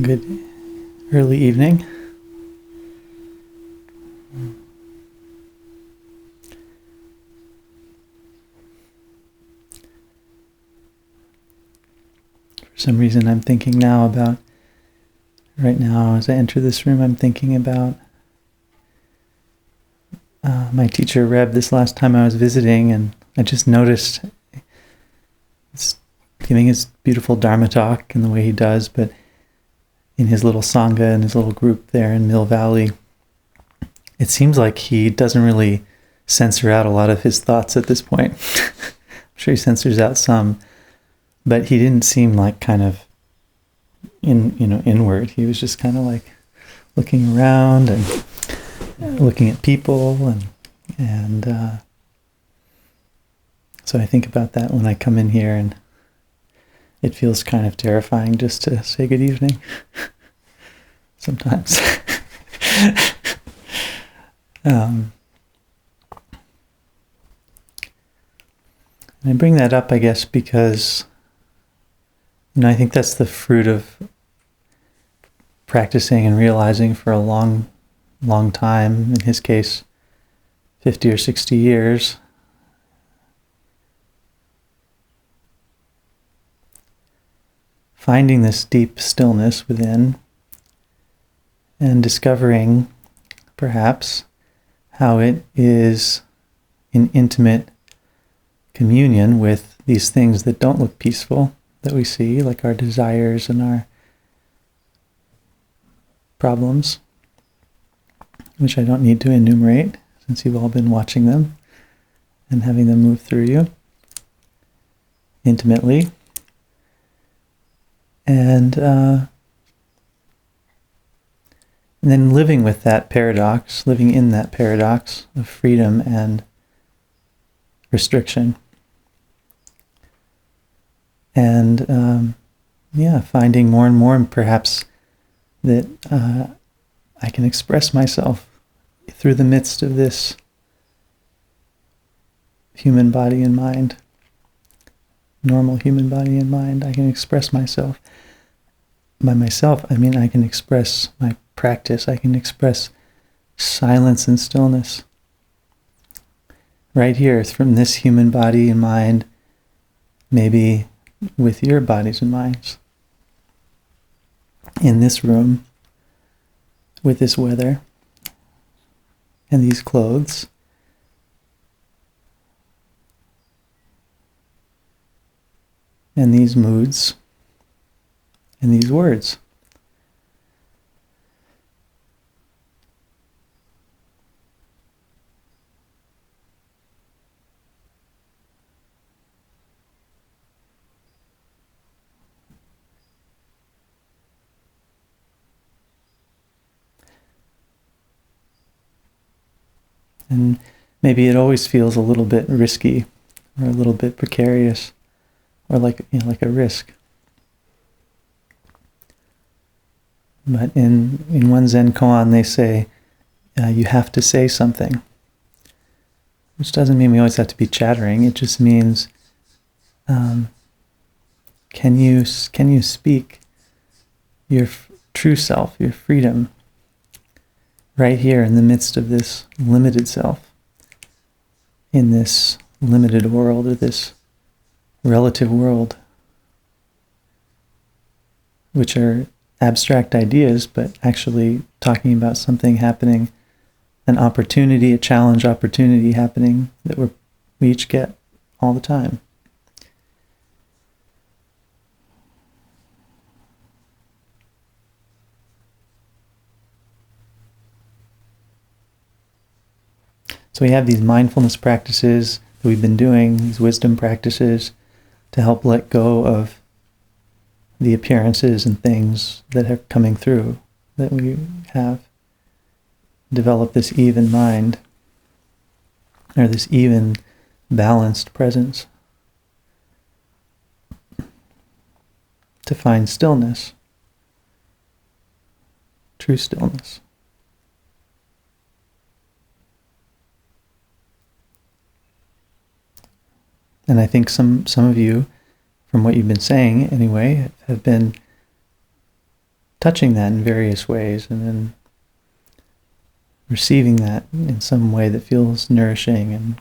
Good early evening. For some reason I'm thinking now about, right now as I enter this room, I'm thinking about my teacher Reb this last time I was visiting, and I just noticed he's giving his beautiful Dharma talk in the way he does, but in his little Sangha and his little group there in Mill Valley, it seems like he doesn't really censor out a lot of his thoughts at this point. I'm sure he censors out some, but he didn't seem like kind of inward. He was just kind of like looking around and looking at people, and so I think about that when I come in here, and it feels kind of terrifying just to say good evening sometimes. And I bring that up, I guess, because I think that's the fruit of practicing and realizing for a long time, in his case 50 or 60 years, finding this deep stillness within and discovering perhaps how it is in intimate communion with these things that don't look peaceful that we see, like our desires and our problems, which I don't need to enumerate since you've all been watching them and having them move through you intimately. And then living with that paradox, living in that paradox of freedom and restriction. And finding more and more perhaps that I can express myself through the midst of this human body and mind, normal human body and mind. I can express myself. By myself, I mean I can express my practice. I can express silence and stillness. Right here, from this human body and mind, maybe with your bodies and minds. In this room, with this weather, and these clothes, and these moods, and these words. And maybe it always feels a little bit risky, or a little bit precarious, or like a risk. But in one Zen koan they say, you have to say something. Which doesn't mean we always have to be chattering. It just means, can you speak your true self, your freedom, right here in the midst of this limited self, in this limited world, or this relative world, which are abstract ideas, but actually talking about something happening, an opportunity, a challenge opportunity happening that we each get all the time. So we have these mindfulness practices that we've been doing, these wisdom practices, to help let go of the appearances and things that are coming through, that we have developed this even mind, or this even balanced presence, to find stillness, true stillness. And I think some of you, from what you've been saying anyway, have been touching that in various ways, and then receiving that in some way that feels nourishing and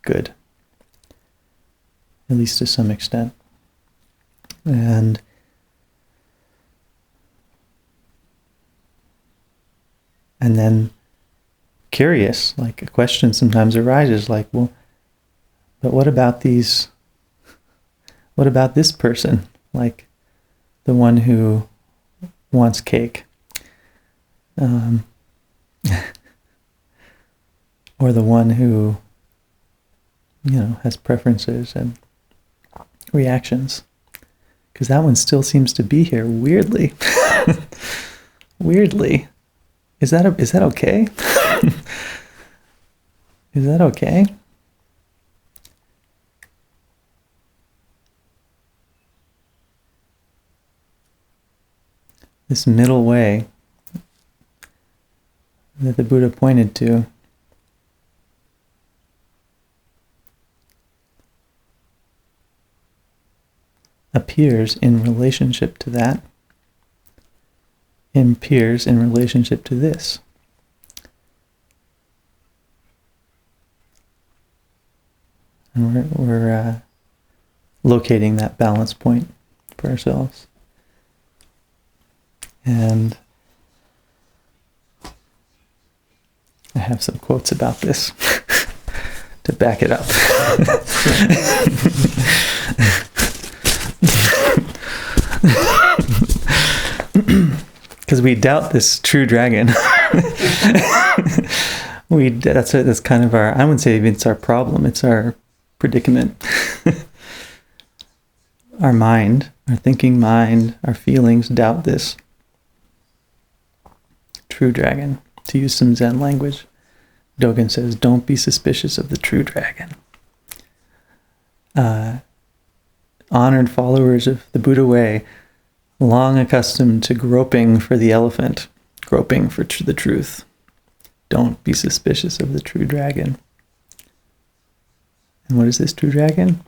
good, at least to some extent. And then curious, like a question sometimes arises, like, well, but what about this person? Like the one who wants cake. Or the one who, has preferences and reactions. Because that one still seems to be here, weirdly. Weirdly. Is that okay? Is that okay? This middle way that the Buddha pointed to appears in relationship to that, and appears in relationship to this. And we're locating that balance point for ourselves. And I have some quotes about this to back it up. Because we doubt this true dragon. That's kind of our, I wouldn't say it's our problem, it's our predicament. Our mind, our thinking mind, our feelings doubt this true dragon. To use some Zen language, Dogen says, don't be suspicious of the true dragon. Honored followers of the Buddha way, long accustomed to groping for the elephant, groping for the truth. Don't be suspicious of the true dragon. And what is this true dragon?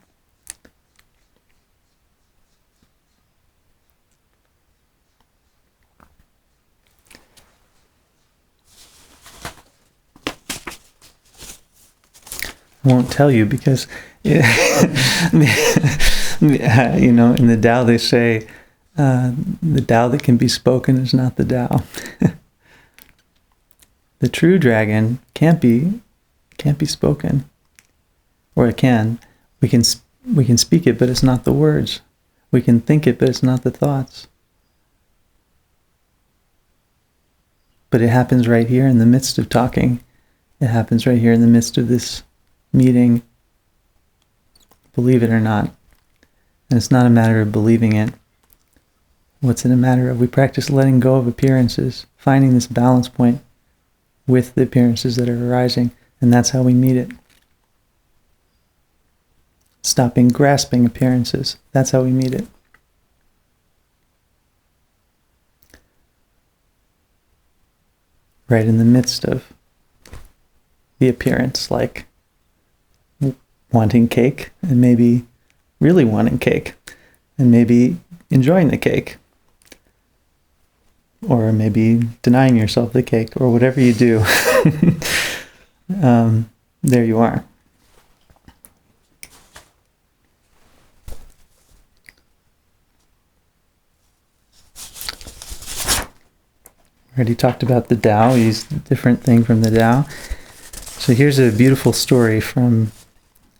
I won't tell you because, in the Tao they say, the Tao that can be spoken is not the Tao. The true dragon can't be spoken, or it can. We can speak it, but it's not the words. We can think it, but it's not the thoughts. But it happens right here in the midst of talking. It happens right here in the midst of this meeting. Believe it or not. And it's not a matter of believing it. What's it a matter of? We practice letting go of appearances, finding this balance point with the appearances that are arising, and that's how we meet it. Stopping grasping appearances, that's how we meet it. Right in the midst of the appearance, like wanting cake, and maybe really wanting cake, and maybe enjoying the cake, or maybe denying yourself the cake, or whatever you do. There you are. Already talked about the Tao. He's a different thing from the Tao. So here's a beautiful story from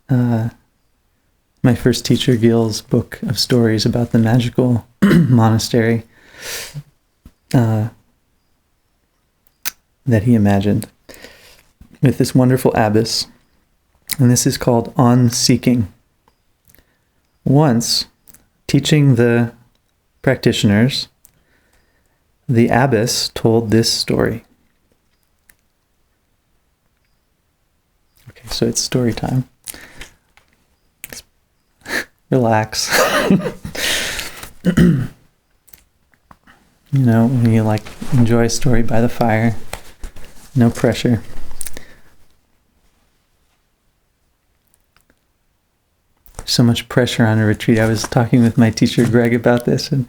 my first teacher Gil's book of stories about the magical monastery that he imagined with this wonderful abbess. And this is called On Seeking. Once, teaching the practitioners, the abbess told this story. Okay, so it's story time. Relax. When you enjoy a story by the fire, no pressure. So much pressure on a retreat. I was talking with my teacher Greg about this, and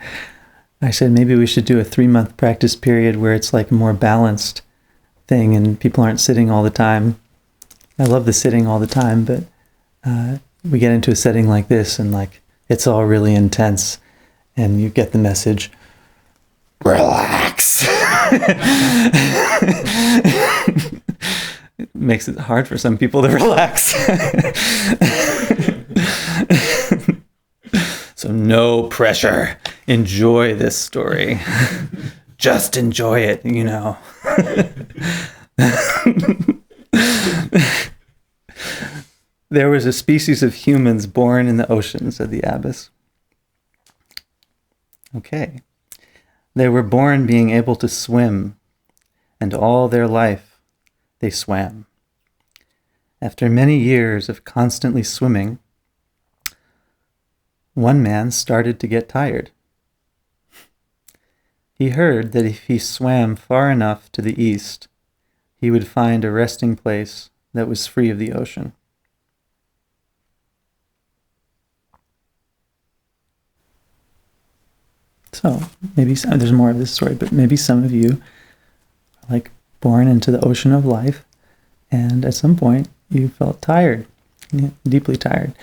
I said maybe we should do a 3-month practice period where it's like a more balanced thing and people aren't sitting all the time. I love the sitting all the time, but we get into a setting like this and like it's all really intense and you get the message, relax. It makes it hard for some people to relax. So no pressure. Enjoy this story. Just enjoy it, you know. There was a species of humans born in the ocean, said the abbess. Okay. They were born being able to swim, and all their life they swam. After many years of constantly swimming, one man started to get tired. He heard that if he swam far enough to the east, he would find a resting place that was free of the ocean. So maybe there's more of this story, but maybe some of you are like born into the ocean of life, and at some point you felt tired, deeply tired,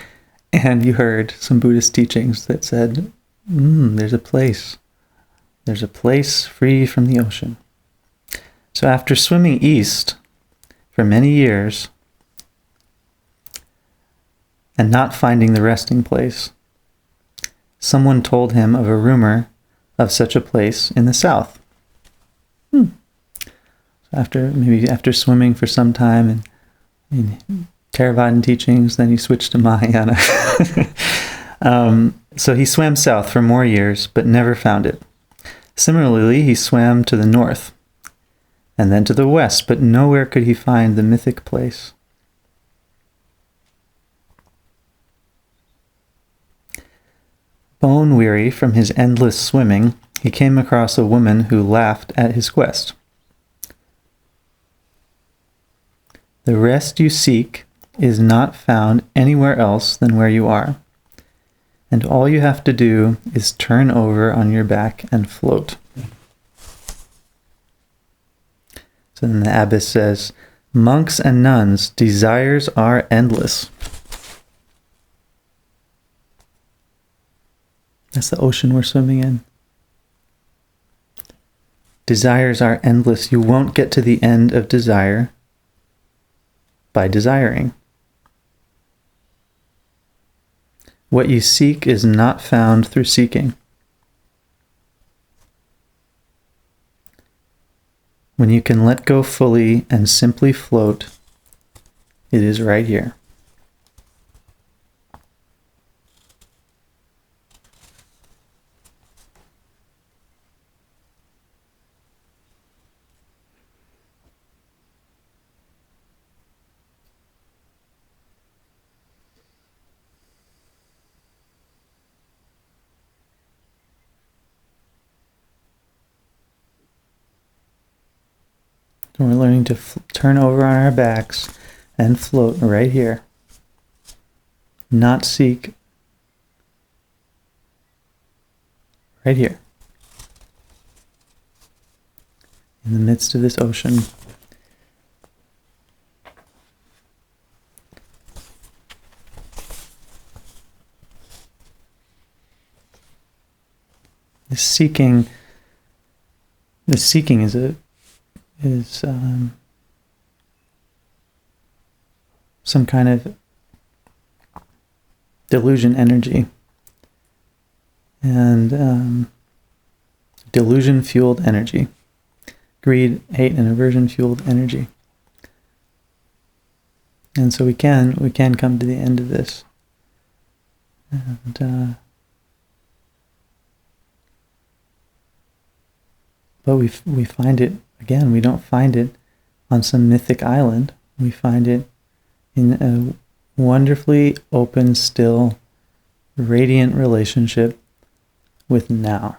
and you heard some Buddhist teachings that said, there's a place free from the ocean. So after swimming east for many years and not finding the resting place, someone told him of a rumor of such a place in the south. So after swimming for some time and in Theravadan teachings, then he switched to Mahayana. So he swam south for more years, but never found it. Similarly, he swam to the north and then to the west, but nowhere could he find the mythic place. Bone weary from his endless swimming, he came across a woman who laughed at his quest. The rest you seek is not found anywhere else than where you are, and all you have to do is turn over on your back and float. So then the abbess says, monks and nuns, desires are endless. That's the ocean we're swimming in. Desires are endless. You won't get to the end of desire by desiring. What you seek is not found through seeking. When you can let go fully and simply float, it is right here. And we're learning to turn over on our backs and float right here. Not seek. Right here. In the midst of this ocean. The seeking is some kind of delusion energy, and delusion fueled energy, greed, hate, and aversion fueled energy. And so we can come to the end of this, and but we find it, again, we don't find it on some mythic island. We find it in a wonderfully open, still, radiant relationship with now.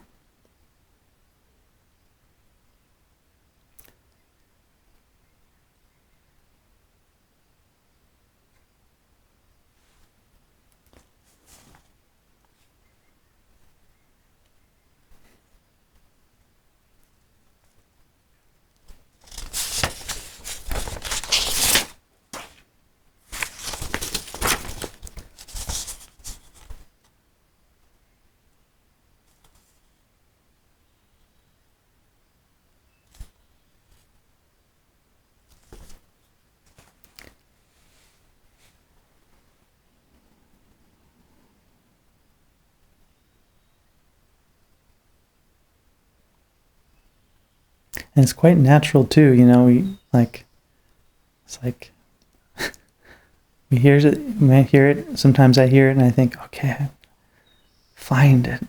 And it's quite natural too, it's like, we hear it, sometimes I hear it and I think, okay, find it.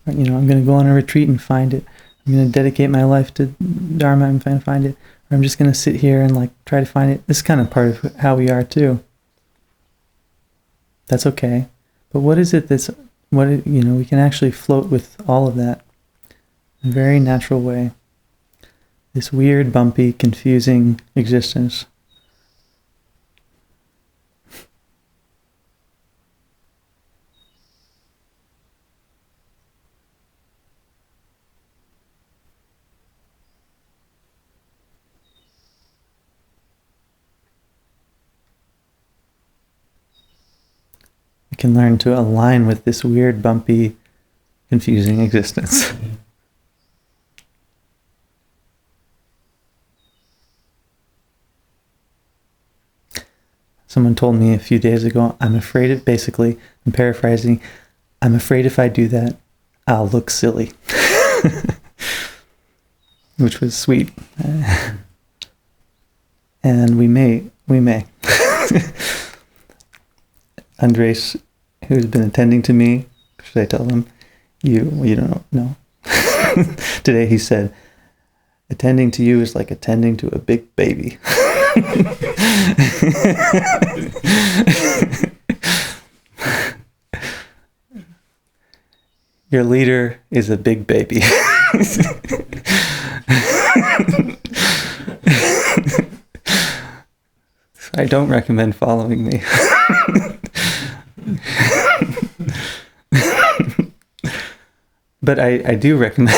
I'm going to go on a retreat and find it. I'm going to dedicate my life to Dharma and find it. Or I'm just going to sit here and try to find it. This is kind of part of how we are too. That's okay. But what is it we can actually float with all of that in a very natural way. This weird, bumpy, confusing existence. We can learn to align with this weird, bumpy, confusing existence. Someone told me a few days ago, I'm paraphrasing, I'm afraid if I do that, I'll look silly. Which was sweet. And we may. Andres, who's been attending to me, should I tell him? You don't know. Today he said, attending to you is like attending to a big baby. Your leader is a big baby. I don't recommend following me. But I do recommend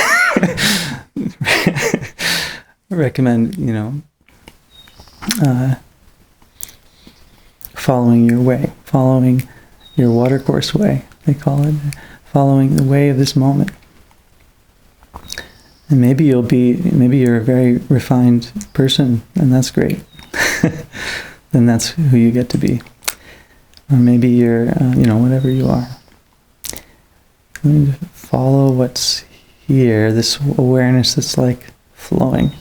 following your way, following your watercourse way, they call it, following the way of this moment. And maybe you're a very refined person, and that's great. Then that's who you get to be. Or maybe you're, whatever you are. Going to follow what's here, this awareness that's flowing.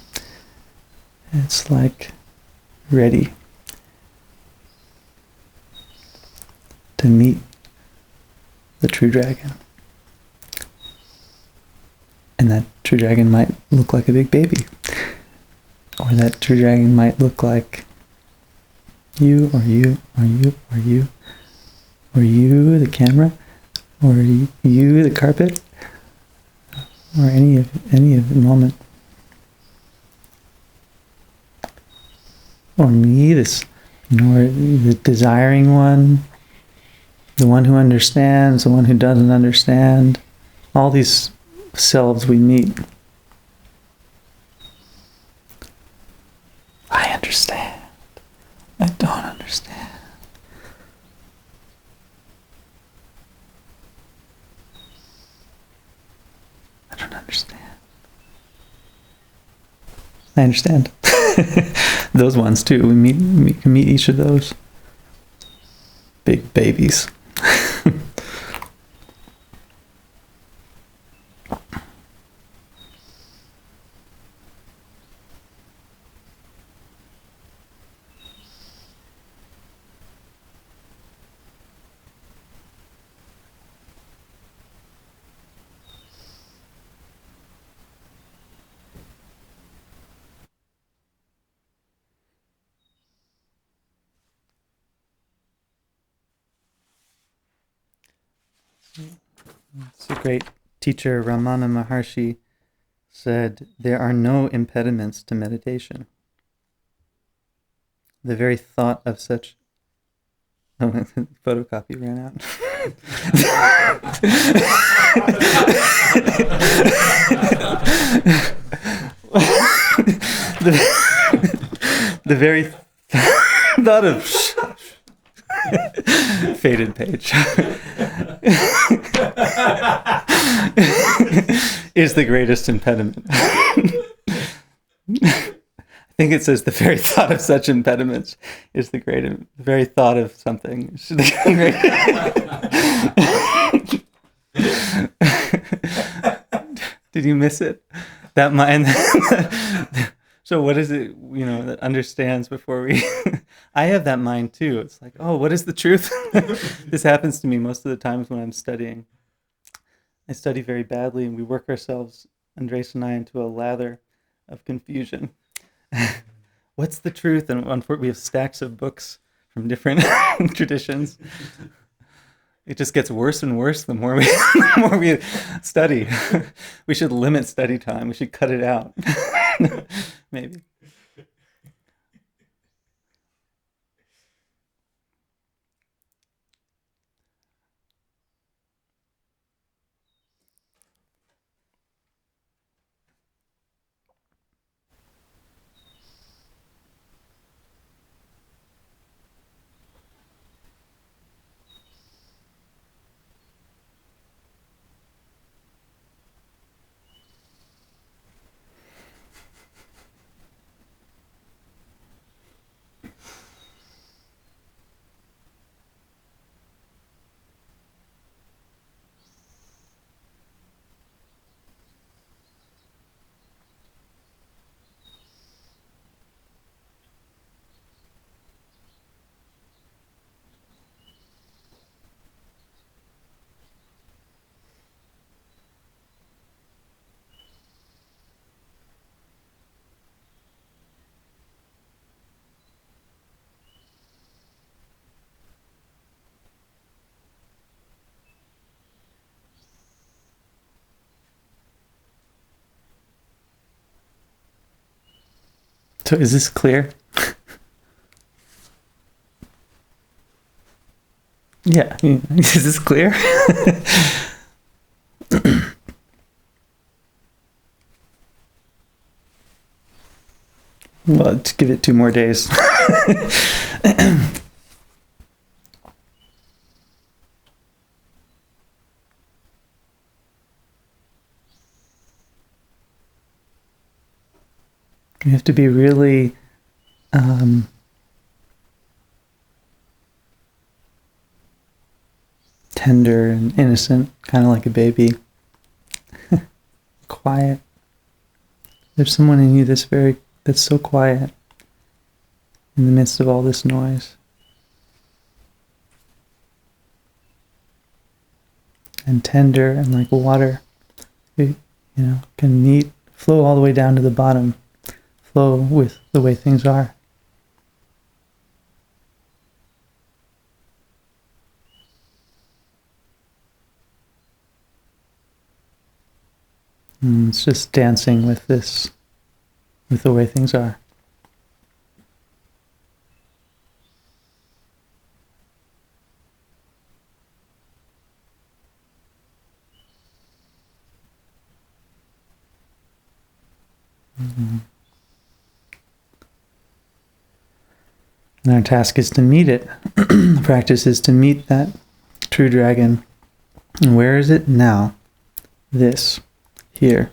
It's ready to meet the true dragon. And that true dragon might look like a big baby. Or that true dragon might look like you, or you, or you, or you, or you, the camera, or you, the carpet, or any of the moment. Or me, this, or the desiring one, the one who understands, the one who doesn't understand. All these selves we meet. I understand. I don't understand. I don't understand. I understand. Those ones too. We can meet each of those. Big babies. It's a great teacher, Ramana Maharshi, said, there are no impediments to meditation. The very thought of such... Oh, photocopy ran out. the very thought of... Faded page. Is the greatest impediment. I think it says the very thought of such impediments is the very thought of something. Is the great. Did you miss it? That mind. So what is it, that understands before we... I have that mind too. It's like, oh, what is the truth? This happens to me most of the times when I'm studying. I study very badly, and we work ourselves, Andres and I, into a lather of confusion. What's the truth? And unfortunately, we have stacks of books from different traditions. It just gets worse and worse the more we study. We should limit study time. We should cut it out. Maybe. So is this clear? Yeah. Is this clear? Well, let's give it 2 more days. You have to be really tender and innocent, kind of like a baby. Quiet. There's someone in you that's so quiet in the midst of all this noise. And tender and like water. It, can flow all the way down to the bottom. Flow with the way things are. And it's just dancing with the way things are. Mm-hmm. And our task is to meet it. The practice is to meet that true dragon. And where is it now? This. Here.